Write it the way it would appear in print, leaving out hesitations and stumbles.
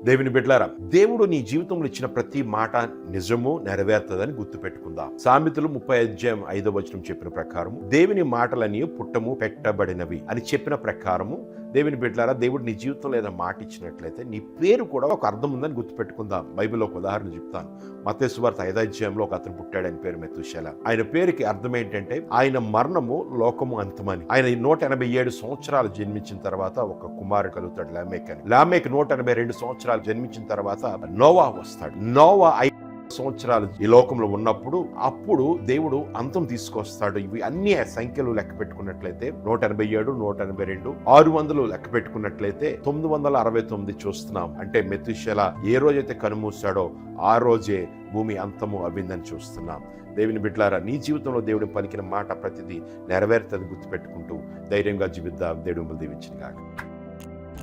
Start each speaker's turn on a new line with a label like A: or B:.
A: దేవుని బిడ్డలారా, దేవుడు నీ జీవితంలో ఇచ్చిన ప్రతి మాట నిజము, నెరవేరుతుందని గుర్తుపెట్టుకుందాం. సామెతలు 30:5 చెప్పిన ప్రకారము దేవుని మాటలని పుట్టము పెట్టబడినవి అని చెప్పిన ప్రకారము దేవుని బిడ్డలారా, దేవుడు నీ జీవితంలో ఏదైనా మాట ఇచ్చినట్లయితే నీ పేరు కూడా ఒక అర్థం ఉందని గుర్తుపెట్టుకుందాం. బైబిల్లో ఒక ఉదాహరణ చెప్తాను. మత్తయి సువార్త 5 ఒక అతను పుట్టాడు, ఆయన పేరు మెతూషెల. ఆయన పేరుకి అర్థం ఏంటంటే ఆయన మరణము లోకము అంతమని. ఆయన 187 సంవత్సరాలు జన్మించిన తర్వాత ఒక కుమారుడు కలుగుతాడు, లామెక్ అని. లామెక్ 182 సంవత్సరాలు జన్మించిన తర్వాత నోవా వస్తాడు. నోవా సంవత్సరాలు ఈ లోకంలో ఉన్నప్పుడు అప్పుడు దేవుడు అంతం తీసుకొస్తాడు. ఇవి అన్ని సంఖ్యలు లెక్క పెట్టుకున్నట్లయితే 187, 182, 600 లెక్క పెట్టుకున్నట్లయితే 969 చూస్తున్నాం. అంటే మెతూషెల ఏ రోజైతే కనుమూసాడో ఆ రోజే భూమి అంతము అవ్విందని చూస్తున్నాం. దేవుని బిడ్డలారా, నీ జీవితంలో దేవుడు పలికిన మాట ప్రతిదీ నెరవేరుతుంది గుర్తుపెట్టుకుంటూ ధైర్యంగా జీవిద్దాం. దేవుడు మిమ్మల్ని దీవించును గాక.